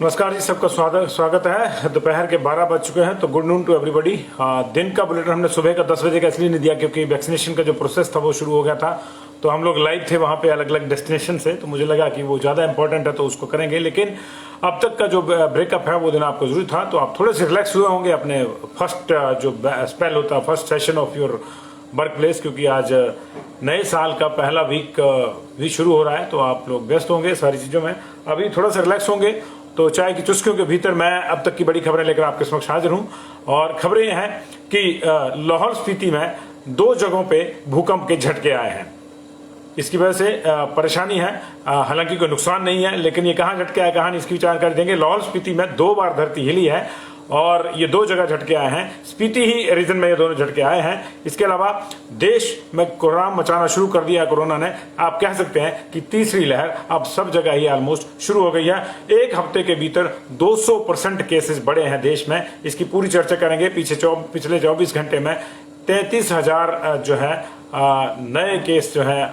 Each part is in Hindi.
नमस्कार जी, सबका स्वागत है। दोपहर के 12 बज चुके हैं, तो गुड नून टू एवरीबॉडी। दिन का बुलेटिन हमने सुबह का 10 बजे का इसलिए नहीं दिया क्योंकि वैक्सीनेशन का जो प्रोसेस था वो शुरू हो गया था, तो हम लोग लाइव थे वहां पे अलग अलग डेस्टिनेशन से, तो मुझे लगा कि वो ज़्यादा इंपॉर्टेंट है तो उसको करेंगे। लेकिन अब तक का जो ब्रेकअप है वो देना आपको जरूरी था, तो आप थोड़े से रिलैक्स हुए होंगे अपने फर्स्ट जो स्पेल होता है, first session of your work place, क्योंकि आज नए साल का पहला वीक भी शुरू हो रहा है, तो आप लोग व्यस्त होंगे सारी चीज़ों में। अभी थोड़ा सा रिलैक्स होंगे, तो चाय की चुस्कियों के भीतर मैं अब तक की बड़ी खबरें लेकर आपके समक्ष हाजिर हूं। और खबरें हैं कि लाहौल स्पीति में 2 जगहों पे भूकंप के झटके आए हैं। इसकी वजह से परेशानी है, हालांकि कोई नुकसान नहीं है, लेकिन ये कहाँ झटके आए, कहाँ नहीं, इसकी जानकारी देंगे। लाहौल स्पीति में 2 बार धरती हिली है और ये 2 जगह झटके आए हैं। स्पीति ही रीजन में ये दोनों झटके आए हैं। इसके अलावा देश में कोहराम मचाना शुरू कर दिया कोरोना ने। आप कह सकते हैं कि तीसरी लहर अब सब जगह ही ऑलमोस्ट शुरू हो गई है। एक हफ्ते के भीतर 200% केसेस बढ़े हैं देश में। इसकी पूरी चर्चा करेंगे। पिछले 24 घंटे में 33,000 जो है नए केस जो है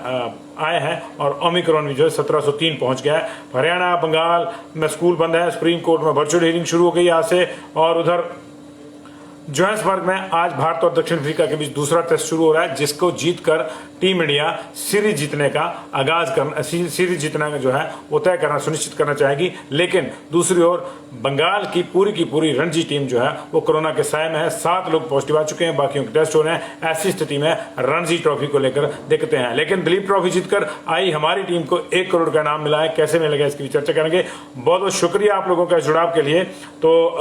आए हैं, और ओमिक्रॉन भी जो है 1703 पहुंच गया है। हरियाणा बंगाल में स्कूल बंद है। सुप्रीम कोर्ट में वर्चुअल हियरिंग शुरू हो गई आज से। और उधर जोहान्सबर्ग में आज भारत और दक्षिण अफ्रीका के बीच दूसरा टेस्ट शुरू हो रहा है, जिसको जीतकर टीम इंडिया सीरीज जीतने का सीरीज जीतना जो है वो तय करना सुनिश्चित करना चाहेगी। लेकिन दूसरी ओर बंगाल की पूरी रणजी टीम जो है वो कोरोना के साए में है। 7 लोग पॉजिटिव आ चुके हैं, बाकियों के टेस्ट हो रहे हैं। ऐसी स्थिति में रणजी ट्रॉफी को लेकर देखते हैं। लेकिन दिलीप ट्रॉफी जीतकर आई हमारी टीम को 1 करोड़ का इनाम मिला है। कैसे मिलेगा इसकी भी चर्चा करेंगे। बहुत बहुत शुक्रिया आप लोगों का जुड़ाव के लिए। तो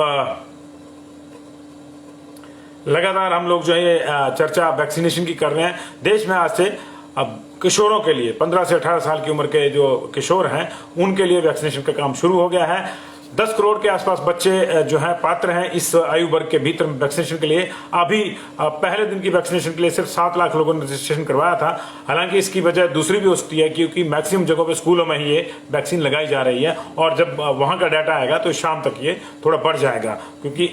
लगातार हम लोग जो है चर्चा वैक्सीनेशन की कर रहे हैं। देश में आज से अब किशोरों के लिए 15 से 18 साल की उम्र के जो किशोर हैं उनके लिए वैक्सीनेशन का काम शुरू हो गया है। 10 करोड़ के आसपास बच्चे जो हैं पात्र हैं इस आयु वर्ग के भीतर वैक्सीनेशन के लिए। अभी पहले दिन की वैक्सीनेशन के लिए सिर्फ 7 लाख लोगों ने रजिस्ट्रेशन करवाया था। हालांकि इसकी वजह दूसरी भी हो सकती है, क्योंकि मैक्सिमम जगहों पे स्कूलों में ही ये वैक्सीन लगाई जा रही है, और जब वहां का डाटा आएगा तो शाम तक ये थोड़ा बढ़ जाएगा। क्योंकि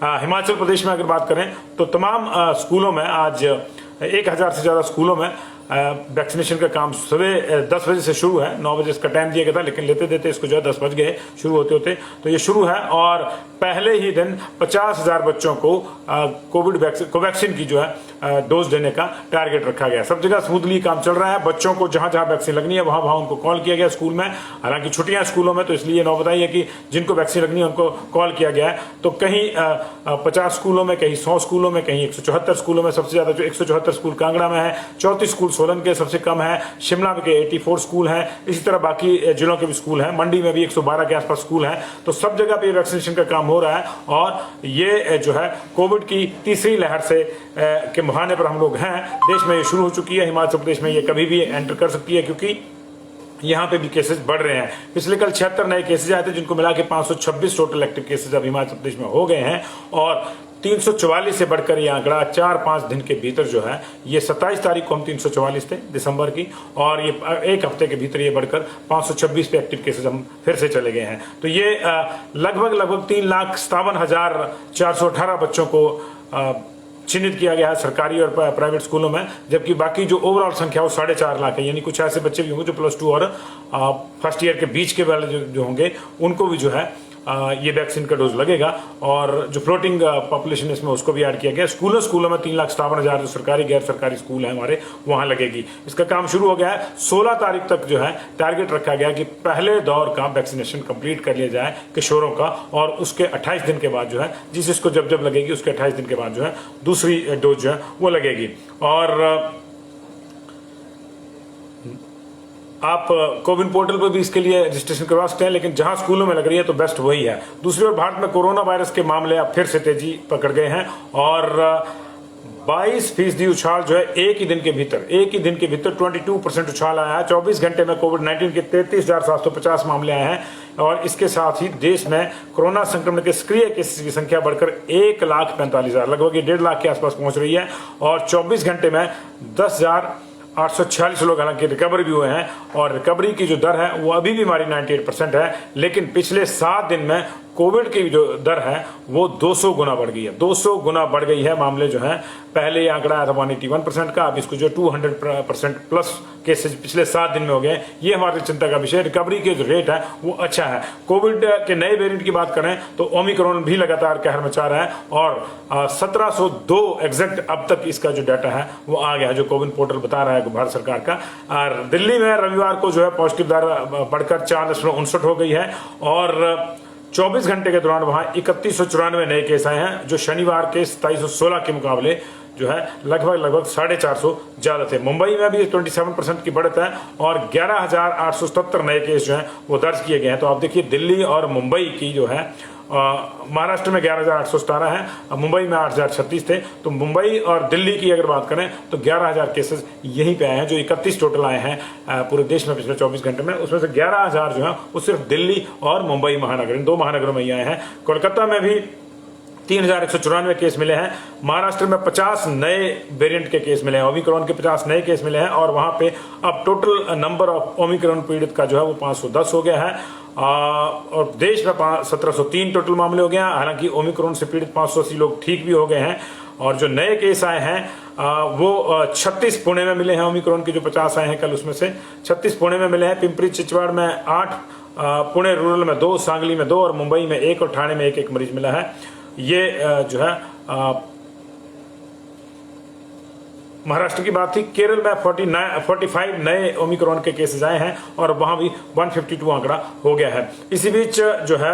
हिमाचल प्रदेश में अगर बात करें तो तमाम स्कूलों में आज 1000 से ज्यादा स्कूलों में वैक्सीनेशन का काम सुबह 10 बजे से शुरू है। 9 बजे इसका टाइम दिया गया था, लेकिन लेते देते इसको जो है 10 बज गए शुरू होते होते, तो ये शुरू है। और पहले ही दिन 50,000 बच्चों को कोवैक्सीन की जो है डोज देने का टारगेट रखा गया। सब जगह स्मूथली काम चल रहा है। बच्चों को जहां जहां वैक्सीन लगनी है वहां उनको कॉल किया गया स्कूल में। हालांकि छुट्टियां स्कूलों में, तो इसलिए नौ बताइए कि जिनको वैक्सीन लगनी है उनको कॉल किया गया है। तो कहीं 50 स्कूलों में, कहीं 100 स्कूलों में, कहीं 174 स्कूलों में। सबसे ज्यादा जो 174 स्कूल कांगड़ा में है, 34 स्कूल सोलन के सबसे कम है, शिमला में के 84 स्कूल हैं। इसी तरह बाकी जिलों के भी स्कूल हैं। मंडी में भी 112 के आसपास स्कूल हैं। तो सब जगह पे वैक्सीनेशन का काम हो रहा है। और ये जो है कोविड की तीसरी लहर से के बहाने पर हम लोग हैं। देश में ये शुरू हो चुकी है। हिमाचल प्रदेश में ये कभी भी एंटर कर सकती है, क्योंकि यहाँ पे भी केसेस बढ़ रहे हैं। पिछले कल 76 नए केसेस आए थे, जिनको मिला के 526 टोटल एक्टिव केसेस अब हिमाचल प्रदेश में हो गए हैं। और 344 से बढ़कर यह आंकड़ा 4-5 दिन के भीतर जो है, ये 27 तारीख को हम 344 थे दिसंबर की, और ये एक हफ्ते के भीतर ये बढ़कर 526 पे एक्टिव केसेस हम फिर से चले गए हैं। तो ये लगभग 3,57,418 बच्चों को चिन्हित किया गया है सरकारी और प्राइवेट स्कूलों में, जबकि बाकी जो ओवरऑल संख्या वो 4.5 लाख है। यानी कुछ ऐसे बच्चे भी होंगे जो प्लस 2 और फर्स्ट ईयर के बीच के वाले जो होंगे, उनको भी जो है ये वैक्सीन का डोज लगेगा। और जो फ्लोटिंग पॉपुलेशन इसमें उसको भी ऐड किया गया। स्कूलों में 3,57,000 जो सरकारी गैर सरकारी स्कूल हैं हमारे, वहां लगेगी। इसका काम शुरू हो गया है। 16 तारीख तक जो है टारगेट रखा गया कि पहले दौर का वैक्सीनेशन कंप्लीट कर लिया जाए किशोरों का, और उसके 28 दिन के बाद जो है, जिसको जब लगेगी उसके 28 दिन के बाद जो है दूसरी डोज जो है वो लगेगी। और आप कोविन पोर्टल पर भी इसके लिए रजिस्ट्रेशन करवा सकते हैं, लेकिन जहां स्कूलों में लग रही है तो बेस्ट वही है। दूसरी ओर भारत में कोरोना वायरस के मामले अब फिर से तेजी पकड़ गए हैं, और 22% उछाल जो है एक ही दिन के भीतर 22% उछाल आया है। 24 घंटे में कोविड-19 के 33,750 मामले आए हैं। और इसके साथ ही देश में कोरोना संक्रमण के सक्रिय केसेस की संख्या बढ़कर 1,45,000 लगभग 1.5 लाख के आसपास पहुंच रही है। और 24 घंटे में 10,846 लोग हालांकि रिकवर भी हुए हैं, और रिकवरी की जो दर है वो अभी भी हमारी 98% है। लेकिन पिछले 7 दिन में कोविड की जो दर है वो 200 गुना बढ़ गई है। 200 गुना बढ़ गई है मामले जो है। पहले ये आंकड़ा आया था 181% का, अब इसको जो 200% प्लस केसेज पिछले 7 दिन में हो गए। ये हमारी चिंता का विषय। रिकवरी के जो रेट है वो अच्छा है। कोविड के नए वेरिएंट की बात करें तो ओमिक्रॉन भी लगातार कहर मचा रहा है और 1702 एग्जैक्ट अब तक इसका जो डाटा है वो आ गया, जो कोविन पोर्टल बता रहा है भारत सरकार का। और दिल्ली में रविवार को जो है पॉजिटिव दर बढ़कर 4.59 हो गई है और 24 घंटे के दौरान वहां 3194 नए केस आए हैं, जो शनिवार के 2716 के मुकाबले जो है लगभग 450 ज्यादा थे। मुंबई में भी 27% की बढ़त है और 11,877 नए केस जो हैं वो दर्ज किए गए हैं। तो आप देखिए दिल्ली और मुंबई की जो है महाराष्ट्र में 11,817 है, मुंबई में 8,036 थे। तो मुंबई और दिल्ली की अगर बात करें तो 11,000 केसेस यहीं पे आए हैं, जो 31 टोटल आए हैं पूरे देश में पिछले 24 घंटे में। उसमें से 11,000 जो है वो सिर्फ दिल्ली और मुंबई महानगर, इन 2 महानगरों में ही आए हैं। कोलकाता में भी 3,194 केस मिले हैं। महाराष्ट्र में 50 नए वेरिएंट के केस मिले हैं, ओमिक्रॉन के 50 नए केस मिले हैं और वहां पे अब टोटल नंबर ऑफ ओमिक्रॉन पीड़ित का जो है वो 510 हो गया है। और देश में 1703 टोटल मामले हो गए हैं। हालांकि ओमिक्रॉन से पीड़ित 580 लोग ठीक भी हो गए हैं। और जो नए केस आए हैं वो 36 पुणे में मिले हैं। ओमिक्रॉन के जो 50 आए हैं कल, उसमें से 36 पुणे में मिले हैं। पिंपरी चिचवाड़ में 8, पुणे रूरल में 2, सांगली में 2 और मुंबई में 1 और ठाणे में 1 मरीज मिला है। ये जो है महाराष्ट्र की बात थी। केरल में 45 नए ओमिक्रॉन के केसेस आए हैं और वहां भी 152 आंकड़ा हो गया है। इसी बीच जो है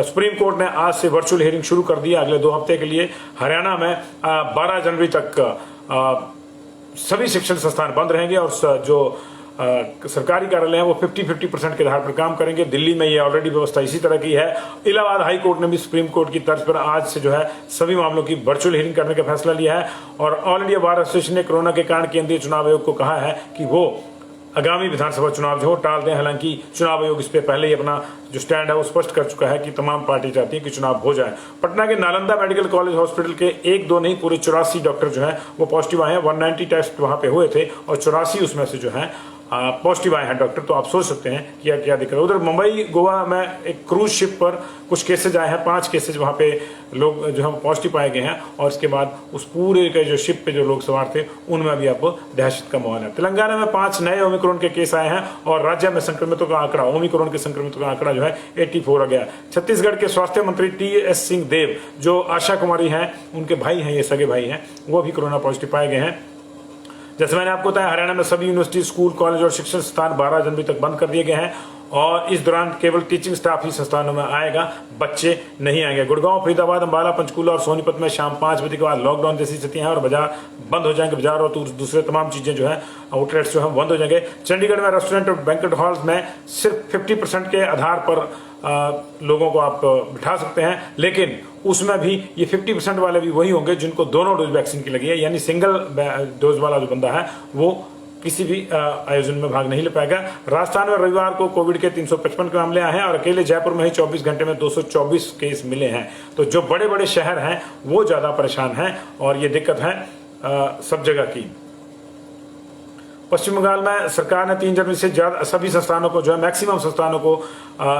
सुप्रीम कोर्ट ने आज से वर्चुअल हियरिंग शुरू कर दी अगले 2 हफ्ते के लिए। हरियाणा में 12 जनवरी तक सभी शिक्षण संस्थान बंद रहेंगे और जो सरकारी कार्यालय है वो 50-50% के आधार पर काम करेंगे। दिल्ली में ये ऑलरेडी व्यवस्था इसी तरह की है। इलाहाबाद हाई कोर्ट ने भी सुप्रीम कोर्ट की तर्ज पर आज से जो है सभी मामलों की वर्चुअल हियरिंग करने का फैसला लिया है। और ऑल इंडिया बार एसोसिएशन ने कोरोना के कारण केंद्रीय चुनाव आयोग को कहा है कि वो आगामी विधानसभा चुनाव जो टाल दें। हालांकि चुनाव आयोग इस पे पहले ही अपना जो स्टैंड है वो स्पष्ट कर चुका है कि तमाम पार्टी चाहती है कि चुनाव हो जाए। पटना के नालंदा मेडिकल कॉलेज हॉस्पिटल के 1-2 नहीं पूरे 84 डॉक्टर जो है वो पॉजिटिव आए हैं। 190 टेस्ट वहां पे हुए थे और 84 उसमें से जो है पॉजिटिव आए हैं डॉक्टर। तो आप सोच सकते हैं कि क्या दिक्कत है। उधर मुंबई गोवा में एक क्रूज शिप पर कुछ केसेज आए हैं, 5 केसेज वहां पे लोग जो है पॉजिटिव पाए गए हैं और इसके बाद उस पूरे के जो शिप पे जो लोग सवार थे उनमें भी अब दहशत का माहौल है। तेलंगाना में 5 नए ओमिक्रॉन के केस आए हैं और राज्य में संक्रमितों का आंकड़ा, ओमिक्रॉन के संक्रमितों का आंकड़ा जो है 84 हो गया। छत्तीसगढ़ के स्वास्थ्य मंत्री TS सिंह देव, जो आशा कुमारी हैं, उनके भाई हैं, ये सगे भाई हैं, वो भी कोरोना पॉजिटिव पाए गए हैं। जैसे मैंने आपको बताया, हरियाणा में सभी यूनिवर्सिटी, स्कूल, कॉलेज और शिक्षण संस्थान 12 जनवरी तक बंद कर दिए गए हैं और इस दौरान केवल टीचिंग स्टाफ ही संस्थानों में आएगा, बच्चे नहीं आएंगे। गुड़गांव, फरीदाबाद, अंबाला, पंचकूला और सोनीपत में शाम 5 बजे के बाद लॉकडाउन जैसी स्थिति है और बाजार बंद हो जाएंगे। बाजार और दूसरे तमाम चीजें जो है आउटलेट्स जो है बंद हो जाएंगे। चंडीगढ़ में रेस्टोरेंट और बैंक्वेट हॉल्स में सिर्फ 50% के आधार पर लोगों को आप बिठा सकते हैं, लेकिन उसमें भी ये 50% वाले भी वही होंगे जिनको दोनों डोज वैक्सीन की लगी है। यानी सिंगल डोज वाला जो बंदा है वो किसी भी आयोजन में भाग नहीं ले पाएगा। राजस्थान में रविवार को कोविड के 355 के मामले आए हैं और अकेले जयपुर में ही 24 घंटे में 224 केस मिले हैं। तो जो बड़े बड़े शहर हैं वो ज्यादा परेशान हैं और ये दिक्कत है सब जगह की। पश्चिम बंगाल में सरकार ने 3 जनवरी से सभी संस्थानों को जो है मैक्सिमम संस्थानों को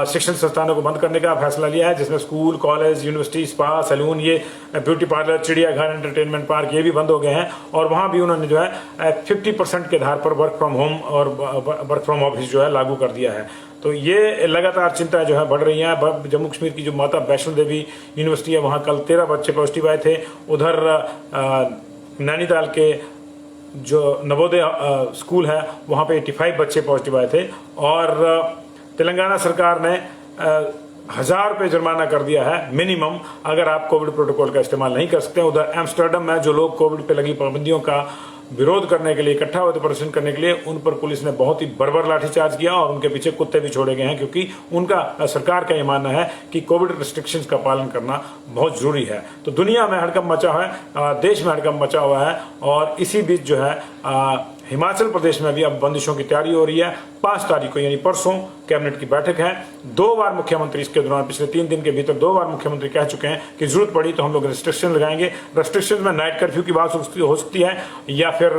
शिक्षण संस्थानों को बंद करने का फैसला लिया है, जिसमें school, college, university, spa, salon, ये ब्यूटी पार्लर, चिड़ियाघर, एंटरटेनमेंट पार्क, ये भी बंद हो गए हैं। और वहां भी उन्होंने जो है 50% के आधार पर वर्क फ्रॉम होम और वर्क फ्रॉम ऑफिस जो है लागू कर दिया है। तो ये लगातार चिंता जो है बढ़ रही है। जम्मू कश्मीर की जो माता वैष्णो देवी यूनिवर्सिटी है वहां कल 13 बच्चे पॉजिटिव आए थे। उधर नैनीताल के जो नवोदय स्कूल है वहां पे 85 बच्चे पॉजिटिव आए थे। और तेलंगाना सरकार ने 1000 रुपये जुर्माना कर दिया है मिनिमम, अगर आप कोविड प्रोटोकॉल का इस्तेमाल नहीं कर सकते। उधर एम्स्टर्डम में जो लोग कोविड पे लगी पाबंदियों का विरोध करने के लिए इकट्ठा हुए थे, प्रदर्शन करने के लिए, उन पर पुलिस ने बहुत ही बर्बर लाठीचार्ज किया और उनके पीछे कुत्ते भी छोड़े गए हैं, क्योंकि उनका सरकार का ये मानना है कि कोविड रिस्ट्रिक्शंस का पालन करना बहुत जरूरी है। तो दुनिया में हड़कंप मचा है, देश में हड़कंप मचा हुआ है और इसी बीच जो है हिमाचल प्रदेश में भी अब बंदिशों की तैयारी हो रही है। 5 तारीख को यानी परसों कैबिनेट की बैठक है। 2 बार मुख्यमंत्री इसके दौरान पिछले 3 दिन के भीतर 2 बार मुख्यमंत्री कह चुके हैं कि जरूरत पड़ी तो हम लोग रेस्ट्रिक्शन लगाएंगे। रेस्ट्रिक्शन में नाइट कर्फ्यू की बात हो सकती है या फिर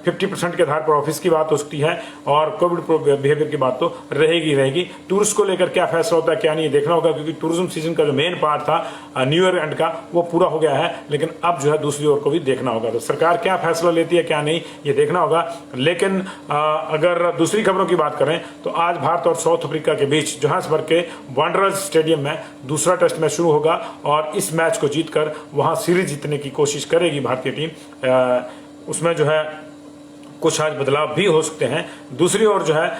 50% के आधार पर ऑफिस की बात हो सकती है और कोविड बिहेवियर की बात तो रहेगी। टूरिस्ट को लेकर क्या फैसला होता है क्या नहीं देखना होगा, क्योंकि टूरिज्म सीजन का जो मेन पार्ट था न्यू ईयर एंड का वो पूरा हो गया है, लेकिन अब जो है दूसरी ओर को भी देखना होगा। तो सरकार क्या फैसला लेती है क्या नहीं ये देखना होगा। लेकिन अगर दूसरी खबरों की बात करें तो आज भारत और साउथ अफ्रीका के बीच जोहान्सबर्ग के वांडरर्स स्टेडियम में दूसरा टेस्ट मैच शुरू होगा और इस मैच को जीतकर वहां सीरीज जीतने की कोशिश करेगी भारतीय टीम। उसमें जो है कुछ आज बदलाव भी हो सकते हैं। दूसरी ओर जो है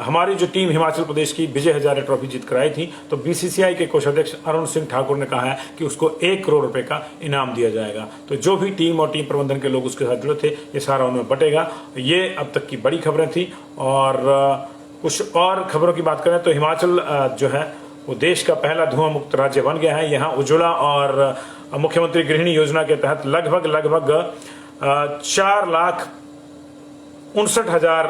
हमारी जो टीम हिमाचल प्रदेश की विजय हजारे ट्रॉफी जीत कर आई थी, तो बीसीसीआई के कोषाध्यक्ष अरुण सिंह ठाकुर ने कहा है कि उसको 1 करोड़ रुपए का इनाम दिया जाएगा। तो जो भी टीम और टीम प्रबंधन के लोग उसके साथ जुड़े थे ये सारा उनमें बटेगा। ये अब तक की बड़ी खबरें थी। और कुछ और खबरों की बात करें तो हिमाचल जो है वो देश का पहला धुआं मुक्त राज्य बन गया है। यहाँ उज्ज्वला और मुख्यमंत्री गृहिणी योजना के तहत लगभग 4,59,000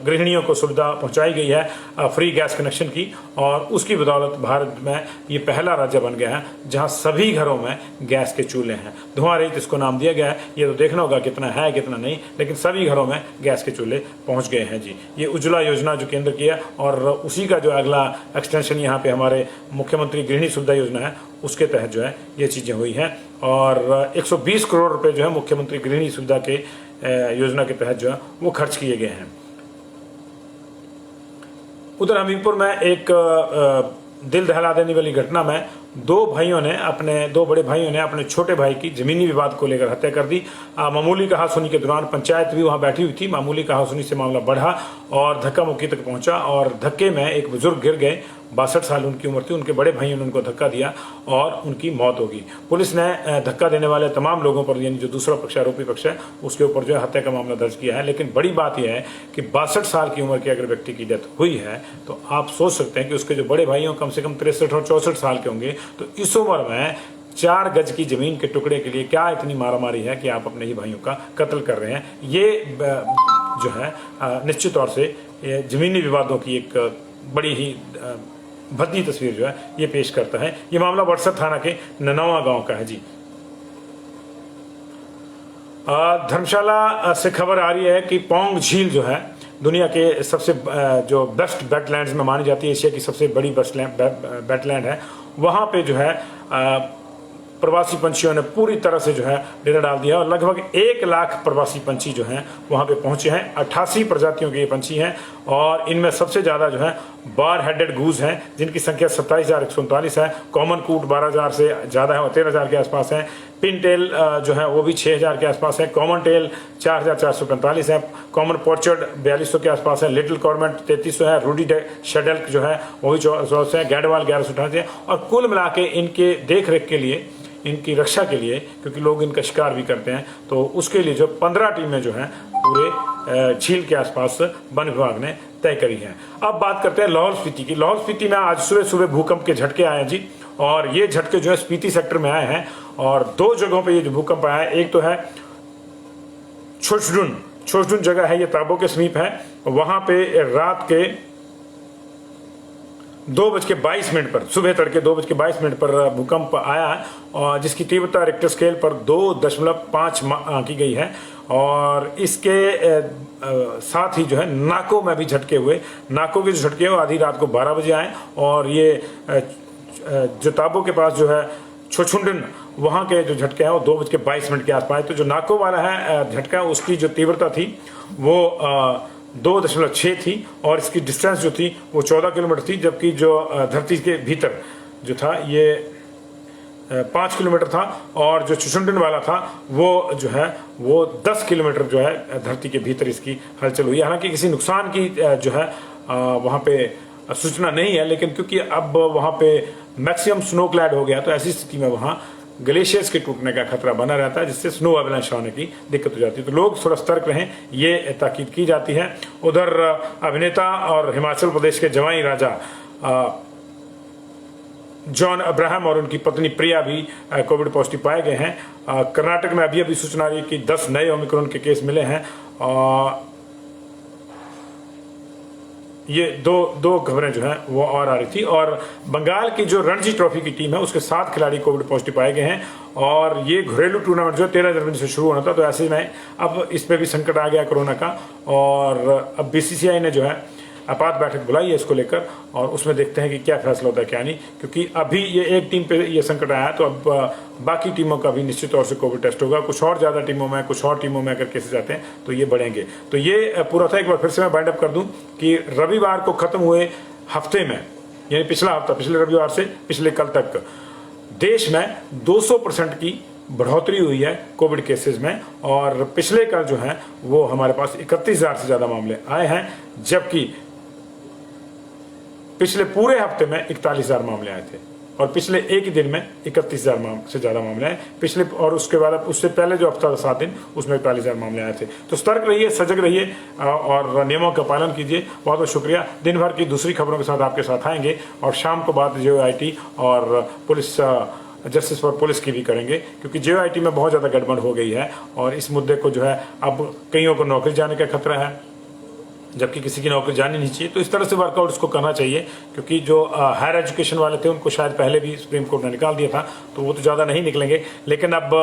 गृहिणियों को सुविधा पहुंचाई गई है फ्री गैस कनेक्शन की, और उसकी बदौलत भारत में ये पहला राज्य बन गया है जहां सभी घरों में गैस के चूल्हे हैं। धुआं रहित इसको नाम दिया गया है। ये तो देखना होगा कितना है कितना नहीं, लेकिन सभी घरों में गैस के चूल्हे पहुंच गए हैं जी। ये उज्ज्वला योजना जो केंद्र की है और उसी का जो अगला एक्सटेंशन यहाँ पे हमारे मुख्यमंत्री गृहिणी सुविधा योजना है उसके तहत जो है ये चीजें हुई हैं। और 120 करोड़ रुपए जो है मुख्यमंत्री गृहिणी सुविधा के योजना के तहत जो है वो खर्च किए गए हैं। उधर हमीरपुर में एक दिल दहला देने वाली घटना में 2 बड़े भाइयों ने अपने छोटे भाई की जमीनी विवाद को लेकर हत्या कर दी। मामूली कहासुनी के दौरान पंचायत भी वहां बैठी हुई थी। मामूली कहासुनी से मामला बढ़ा और धक्का मुक्की तक पहुंचा और धक्के में एक बुजुर्ग गिर गए। 62 साल उनकी उम्र थी। उनके बड़े भाइयों ने उनको धक्का दिया और उनकी मौत होगी। पुलिस ने धक्का देने वाले तमाम लोगों पर यानी जो दूसरा पक्ष आरोपी पक्ष है उसके ऊपर जो है हत्या का मामला दर्ज किया है। लेकिन बड़ी बात यह है कि 62 साल की उम्र के अगर व्यक्ति की डेथ हुई है तो आप सोच सकते हैं कि उसके जो बड़े भाइयों कम से कम 63 और 64 साल के होंगे। तो इस उम्र में 4 गज की जमीन के टुकड़े के लिए क्या इतनी मारामारी है कि आप अपने ही भाइयों का कत्ल कर रहे हैं। ये जो है निश्चित तौर से जमीनी विवादों की एक बड़ी ही भद्दी तस्वीर जो है ये पेश करता है। ये मामला बड़सर थाना के ननौवा गांव का है जी। धर्मशाला से खबर आ रही है कि पौंग झील जो है दुनिया के सबसे जो बेस्ट वेटलैंड्स में मानी जाती है, एशिया की सबसे बड़ी वेटलैंड है। वहां पे जो है प्रवासी पंछियों ने पूरी तरह से जो है डेरा डाल दिया और लगभग 1 लाख प्रवासी पंछी जो हैं वहां पे पहुंचे हैं। 88 प्रजातियों के ये पंछी हैं और इनमें सबसे ज्यादा जो है बार हेडेड गूज हैं जिनकी संख्या 27,139 है। कॉमन कूट 12,000 से ज्यादा है और 13,000 के आसपास है। पिन टेल जो है वो भी 6,000 के आसपास है। कॉमन टेल 4,445 है। कॉमन पोर्चर्ड 4200 के आसपास है। लिटिल कॉर्मेट 3300 है। रूडी शेडल्क जो है वो भी 1400 है। गैडवाल 1188 है। और कुल मिला के इनके देख रेख के लिए, इनकी रक्षा के लिए, क्योंकि लोग इनका शिकार भी करते हैं, तो उसके लिए जो 15 टीमें जो हैं पूरे झील के आसपास वन विभाग ने तय करी है। अब बात करते हैं लाहौल स्पीति की। लाहौल स्पीति में आज सुबह भूकंप के झटके आए हैं जी, और ये झटके जो है स्पीति सेक्टर में आए हैं और 2 जगहों पे ये जो भूकंप आया है, एक तो है छोशडुन जगह है, ये ताबो के समीप है। वहां पे रात के 2:22 पर, सुबह तड़के 2:22 पर भूकंप आया है और जिसकी तीव्रता रिक्टर स्केल पर 2.5 आंकी गई है। और इसके साथ ही जो है नाकों में भी झटके हुए। नाकों के जो झटके हैं वो आधी रात को 12 बजे आए और ये जो ताबो के पास जो है छोछुंडन, वहां के जो झटके हैं वो 2:22 के आसपास। तो जो नाकों वाला है झटका, उसकी जो तीव्रता थी वो 2.6 थी और इसकी डिस्टेंस जो थी वो 14 किलोमीटर थी, जबकि जो धरती के भीतर जो था ये 5 किलोमीटर था और जो छोछुंडन वाला था वो जो है वो 10 किलोमीटर जो है धरती के भीतर इसकी हलचल हुई। हालांकि किसी नुकसान की जो है वहां पे सूचना नहीं है, लेकिन क्योंकि अब वहां पे मैक्सिमम स्नो क्लैड हो गया तो ऐसी स्थिति में वहां ग्लेशियर्स के टूटने का खतरा बना रहता है, जिससे स्नो एवलांच होने की दिक्कत हो जाती है। तो लोग थोड़ा सतर्क रहें, ये ताकीद की जाती है। उधर अभिनेता और हिमाचल प्रदेश के जवाई राजा जॉन अब्राहम और उनकी पत्नी प्रिया भी कोविड पॉजिटिव पाए गए हैं। कर्नाटक में अभी सूचना आ रही है कि 10 नए ओमिक्रॉन के केस मिले हैं। ये दो खबरें जो हैं वो और आ रही थी। और बंगाल की जो रणजी ट्रॉफी की टीम है उसके 7 खिलाड़ी कोविड पॉजिटिव पाए गए हैं और ये घरेलू टूर्नामेंट जो 13 जनवरी से शुरू होना था, तो ऐसे में अब इस पे भी संकट आ गया कोरोना का। और अब बीसीसीआई ने जो है आपात बैठक बुलाई है इसको लेकर और उसमें देखते हैं कि क्या फैसला होता है क्या नहीं, क्योंकि अभी ये एक टीम पे ये संकट आया तो अब बाकी टीमों का भी निश्चित तौर से कोविड टेस्ट होगा। कुछ और ज्यादा टीमों में, कुछ और टीमों में अगर केसेस आते हैं तो ये बढ़ेंगे। तो ये पूरा था। एक बार फिर से मैं बाइंड अप कर दूं कि रविवार को खत्म हुए हफ्ते में, यानी पिछला हफ्ता, पिछले रविवार से पिछले कल तक देश में 200% की बढ़ोतरी हुई है कोविड केसेस में। और पिछले कल जो है वो हमारे पास 31,000 से ज्यादा मामले आए हैं, जबकि पिछले पूरे हफ्ते में 41,000 मामले आए थे और पिछले एक ही दिन में 31,000 से ज्यादा मामले आए पिछले। और उसके बाद उससे पहले जो हफ्ता था 7 दिन उसमें 41,000 मामले आए थे। तो सतर्क रहिए, सजग रहिए और नियमों का पालन कीजिए। बहुत बहुत शुक्रिया। दिन भर की दूसरी खबरों के साथ आपके साथ आएंगे और शाम को बात JOIT और पुलिस जस्टिस फॉर पुलिस की भी करेंगे, क्योंकि JOIT में बहुत ज्यादा गड़बड़ हो गई है और इस मुद्दे को जो है अब कईयों को नौकरी जाने का खतरा है, जबकि किसी की नौकरी जानी नहीं चाहिए। तो इस तरह से वर्कआउट इसको करना चाहिए, क्योंकि जो हायर एजुकेशन वाले थे उनको शायद पहले भी सुप्रीम कोर्ट ने निकाल दिया था, तो वो तो ज़्यादा नहीं निकलेंगे। लेकिन अब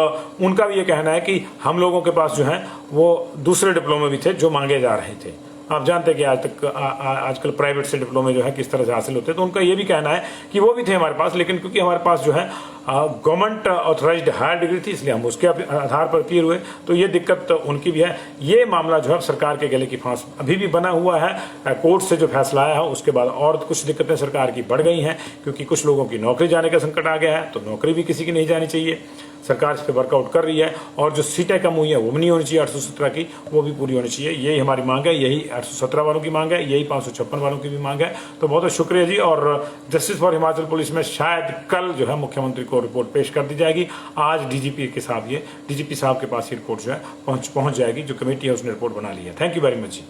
उनका भी ये कहना है कि हम लोगों के पास जो है वो दूसरे डिप्लोमे भी थे जो मांगे जा रहे थे। आप जानते हैं कि आजकल प्राइवेट से डिप्लोमे जो है किस तरह से हासिल होते हैं, तो उनका ये भी कहना है कि वो भी थे हमारे पास, लेकिन क्योंकि हमारे पास जो है गवर्नमेंट ऑथराइज्ड हायर डिग्री थी इसलिए हम उसके आधार पर क्लियर हुए। तो ये दिक्कत उनकी भी है। ये मामला जो है सरकार के गले की फांस अभी भी बना हुआ है। कोर्ट से जो फैसला आया है उसके बाद और कुछ दिक्कतें सरकार की बढ़ गई हैं, क्योंकि कुछ लोगों की नौकरी जाने का संकट आ गया है, तो नौकरी भी किसी की नहीं जानी चाहिए। सरकार इस पर वर्कआउट कर रही है और जो सीटें कम हुई है वो भी नहीं होनी चाहिए 817 की, वो भी पूरी होनी चाहिए। यही हमारी मांग है, यही 817 वालों की मांग है, यही 556 वालों की भी मांग है। तो बहुत बहुत शुक्रिया जी। और जस्टिस फॉर हिमाचल पुलिस में शायद कल जो है मुख्यमंत्री को रिपोर्ट पेश कर दी जाएगी। आज DGP के साथ, ये DGP साहब के पास ये रिपोर्ट जो है पहुंच जाएगी। जो कमेटी है उसने रिपोर्ट बना ली है। Thank you very much ji.